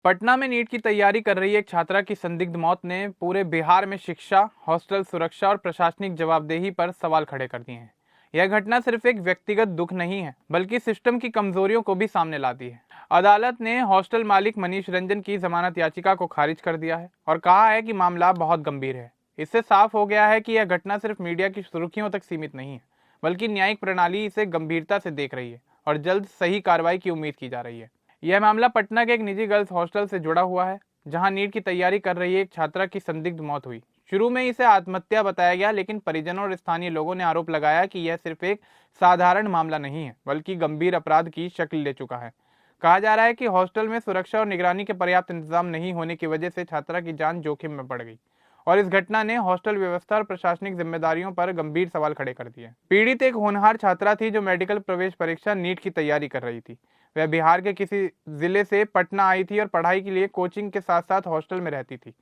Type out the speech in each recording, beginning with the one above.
पटना में नीट की तैयारी कर रही एक छात्रा की संदिग्ध मौत ने पूरे बिहार में शिक्षा, हॉस्टल सुरक्षा और प्रशासनिक जवाबदेही पर सवाल खड़े कर दिए हैं। यह घटना सिर्फ एक व्यक्तिगत दुख नहीं है, बल्कि सिस्टम की कमजोरियों को भी सामने लाती है। अदालत ने हॉस्टल मालिक मनीष रंजन की जमानत याचिका को खारिज कर दिया है और कहा है कि मामला बहुत गंभीर है। इससे साफ हो गया है कि यह घटना सिर्फ मीडिया की सुर्खियों तक सीमित नहीं है, बल्कि न्यायिक प्रणाली इसे गंभीरता से देख रही है और जल्द सही कार्रवाई की उम्मीद की जा रही है। यह मामला पटना के एक निजी गर्ल्स हॉस्टल से जुड़ा हुआ है, जहां नीट की तैयारी कर रही एक छात्रा की संदिग्ध मौत हुई। शुरू में इसे आत्महत्या बताया गया, लेकिन परिजनों और स्थानीय लोगों ने आरोप लगाया कि यह सिर्फ एक साधारण मामला नहीं है, बल्कि गंभीर अपराध की शक्ल ले चुका है। कहा जा रहा है कि हॉस्टल में सुरक्षा और निगरानी के पर्याप्त इंतजाम नहीं होने की वजह से छात्रा की जान जोखिम में पड़ गई और इस घटना ने हॉस्टल व्यवस्था और प्रशासनिक जिम्मेदारियों पर गंभीर सवाल खड़े कर दिए। पीड़ित एक होनहार छात्रा थी जो मेडिकल प्रवेश परीक्षा नीट की तैयारी कर रही थी। वह बिहार के किसी जिले से पटना आई थी और पढ़ाई के लिए कोचिंग के साथ साथ हॉस्टल में रहती थी।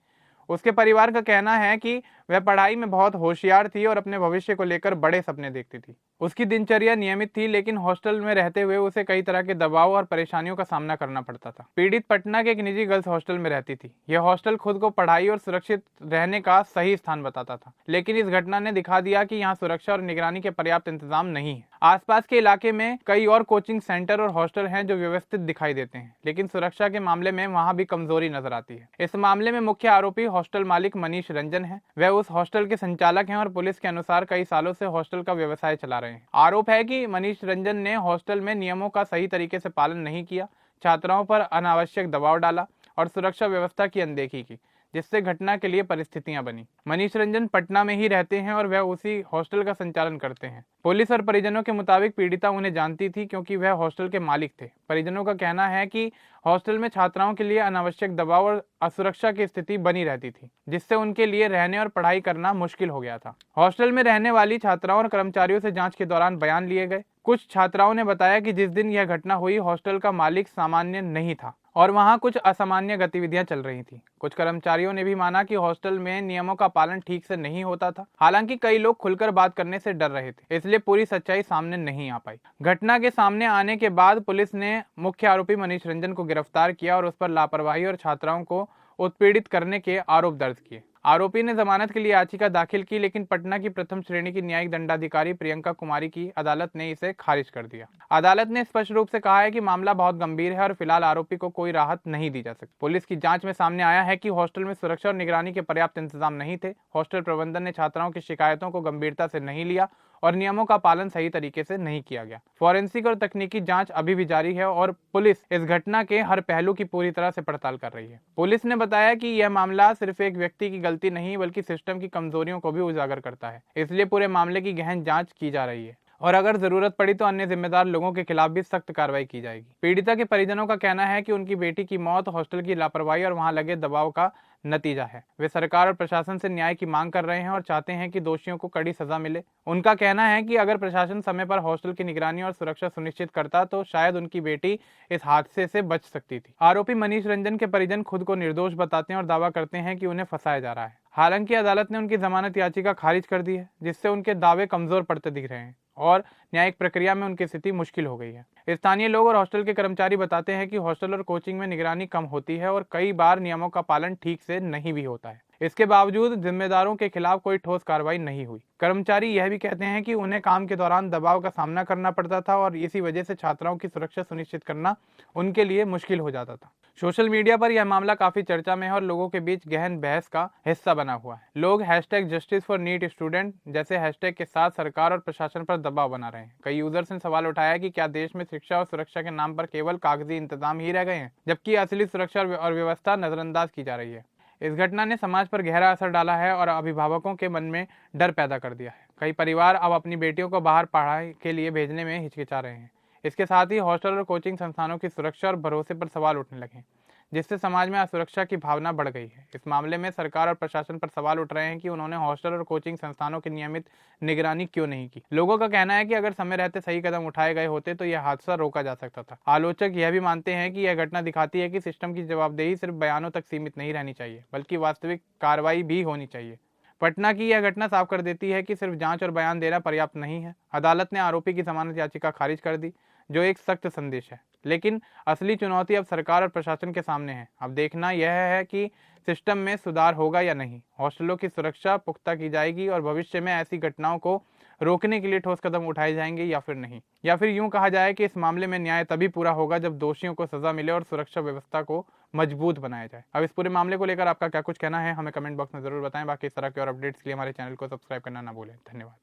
उसके परिवार का कहना है कि वह पढ़ाई में बहुत होशियार थी और अपने भविष्य को लेकर बड़े सपने देखती थी। उसकी दिनचर्या नियमित थी, लेकिन हॉस्टल में रहते हुए उसे कई तरह के दबाव और परेशानियों का सामना करना पड़ता था। पीड़ित पटना के एक निजी गर्ल्स हॉस्टल में रहती थी। यह हॉस्टल खुद को पढ़ाई और सुरक्षित रहने का सही स्थान बताता था, लेकिन इस घटना ने दिखा दिया कि यहाँ सुरक्षा और निगरानी के पर्याप्त इंतजाम नहीं है। आसपास के इलाके में कई और कोचिंग सेंटर और हॉस्टल हैं जो व्यवस्थित दिखाई देते हैं, लेकिन सुरक्षा के मामले में वहां भी कमजोरी नजर आती है। इस मामले में मुख्य आरोपी हॉस्टल मालिक मनीष रंजन है। वह उस हॉस्टल के संचालक हैं और पुलिस के अनुसार कई सालों से हॉस्टल का व्यवसाय चला रहे हैं। आरोप है कि मनीष रंजन ने हॉस्टल में नियमों का सही तरीके से पालन नहीं किया, छात्राओं पर अनावश्यक दबाव डाला और सुरक्षा व्यवस्था की अनदेखी की, जिससे घटना के लिए परिस्थितियां बनी। मनीष रंजन पटना में ही रहते हैं और वह उसी हॉस्टल का संचालन करते हैं। पुलिस और परिजनों के मुताबिक पीड़िता उन्हें जानती थी, क्योंकि वह हॉस्टल के मालिक थे। परिजनों का कहना है कि हॉस्टल में छात्राओं के लिए अनावश्यक दबाव और असुरक्षा की स्थिति बनी रहती थी, जिससे उनके लिए रहने और पढ़ाई करना मुश्किल हो गया था। हॉस्टल में रहने वाली छात्राओं और कर्मचारियों से जांच के दौरान बयान लिए गए। कुछ छात्राओं ने बताया कि जिस दिन यह घटना हुई, हॉस्टल का मालिक सामान्य नहीं था और वहां कुछ असामान्य गतिविधियां चल रही थी। कुछ कर्मचारियों ने भी माना कि हॉस्टल में नियमों का पालन ठीक से नहीं होता था। हालांकि कई लोग खुलकर बात करने से डर रहे थे, इसलिए पूरी सच्चाई सामने नहीं आ पाई। घटना के सामने आने के बाद पुलिस ने मुख्य आरोपी मनीष रंजन को गिरफ्तार किया और उस पर लापरवाही और छात्राओं को उत्पीड़ित करने के आरोप दर्ज किए। आरोपी ने जमानत के लिए याचिका दाखिल की, लेकिन पटना की प्रथम श्रेणी की न्यायिक दंडाधिकारी प्रियंका कुमारी की अदालत ने इसे खारिज कर दिया। अदालत ने स्पष्ट रूप से कहा है कि मामला बहुत गंभीर है और फिलहाल आरोपी को कोई राहत नहीं दी जा सकती। पुलिस की जांच में सामने आया है कि हॉस्टल में सुरक्षा और निगरानी के पर्याप्त इंतजाम नहीं थे। हॉस्टल प्रबंधन ने छात्राओं की शिकायतों को गंभीरता से नहीं लिया और नियमों का पालन सही तरीके से नहीं किया गया। फॉरेंसिक और तकनीकी जांच अभी भी जारी है और पुलिस इस घटना के हर पहलू की पूरी तरह से पड़ताल कर रही है। पुलिस ने बताया कि यह मामला सिर्फ एक व्यक्ति की गलती नहीं, बल्कि सिस्टम की कमजोरियों को भी उजागर करता है। इसलिए पूरे मामले की गहन जांच की जा रही है और अगर जरूरत पड़ी तो अन्य जिम्मेदार लोगों के खिलाफ भी सख्त कार्रवाई की जाएगी। पीड़िता के परिजनों का कहना है कि उनकी बेटी की मौत हॉस्टल की लापरवाही और वहां लगे दबाव का नतीजा है। वे सरकार और प्रशासन से न्याय की मांग कर रहे हैं और चाहते हैं कि दोषियों को कड़ी सजा मिले। उनका कहना है कि अगर प्रशासन समय पर हॉस्टल की निगरानी और सुरक्षा सुनिश्चित करता तो शायद उनकी बेटी इस हादसे से बच सकती थी। आरोपी मनीष रंजन के परिजन खुद को निर्दोष बताते हैं और दावा करते हैं कि उन्हें फंसाया जा रहा है। हालांकि अदालत ने उनकी जमानत याचिका खारिज कर दी है, जिससे उनके दावे कमजोर पड़ते दिख रहे हैं और न्यायिक प्रक्रिया में उनकी स्थिति मुश्किल हो गई है। स्थानीय लोग और हॉस्टल के कर्मचारी बताते हैं कि हॉस्टल और कोचिंग में निगरानी कम होती है और कई बार नियमों का पालन ठीक से नहीं भी होता है। इसके बावजूद जिम्मेदारों के खिलाफ कोई ठोस कार्रवाई नहीं हुई। कर्मचारी यह भी कहते हैं कि उन्हें काम के दौरान दबाव का सामना करना पड़ता था और इसी वजह से छात्राओं की सुरक्षा सुनिश्चित करना उनके लिए मुश्किल हो जाता था। सोशल मीडिया पर यह मामला काफी चर्चा में है और लोगों के बीच गहन बहस का हिस्सा बना हुआ है। लोग जस्टिस फॉर नीट स्टूडेंट जैसे हैशटैग के साथ सरकार और प्रशासन पर दबाव बना रहे हैं। कई यूजर्स ने सवाल उठाया कि क्या देश में शिक्षा और सुरक्षा के नाम पर केवल कागजी इंतजाम ही रह गए हैं, जबकि असली सुरक्षा और व्यवस्था नजरअंदाज की जा रही है। इस घटना ने समाज पर गहरा असर डाला है और अभिभावकों के मन में डर पैदा कर दिया है। कई परिवार अब अपनी बेटियों को बाहर पढ़ाई के लिए भेजने में हिचकिचा रहे हैं। इसके साथ ही हॉस्टल और कोचिंग संस्थानों की सुरक्षा और भरोसे पर सवाल उठने लगे, जिससे समाज में असुरक्षा की भावना बढ़ गई है। इस मामले में सरकार और प्रशासन पर सवाल उठ रहे हैं कि उन्होंने हॉस्टल और कोचिंग संस्थानों की नियमित निगरानी क्यों नहीं की। लोगों का कहना है कि अगर समय रहते सही कदम उठाए गए होते तो यह हादसा रोका जा सकता था। आलोचक यह भी मानते हैं कि यह घटना दिखाती है कि सिस्टम की जवाबदेही सिर्फ बयानों तक सीमित नहीं रहनी चाहिए, बल्कि वास्तविक कार्रवाई भी होनी चाहिए। पटना की यह घटना साफ कर देती है कि सिर्फ जांच और बयान देना पर्याप्त नहीं है। अदालत ने आरोपी की जमानत याचिका खारिज कर दी, जो एक सख्त संदेश है। लेकिन असली चुनौती अब सरकार और प्रशासन के सामने है। अब देखना यह है कि सिस्टम में सुधार होगा या नहीं, हॉस्टलों की सुरक्षा पुख्ता की जाएगी और भविष्य में ऐसी घटनाओं को रोकने के लिए ठोस कदम उठाए जाएंगे या फिर नहीं। या फिर यूं कहा जाए कि इस मामले में न्याय तभी पूरा होगा जब दोषियों को सजा मिले और सुरक्षा व्यवस्था को मजबूत बनाया जाए। अब इस पूरे मामले को लेकर आपका क्या कुछ कहना है, हमें कमेंट बॉक्स में जरूर बताएं। बाकी इस तरह के और अपडेट्स के लिए हमारे चैनल को सब्सक्राइब करना ना भूलें। धन्यवाद।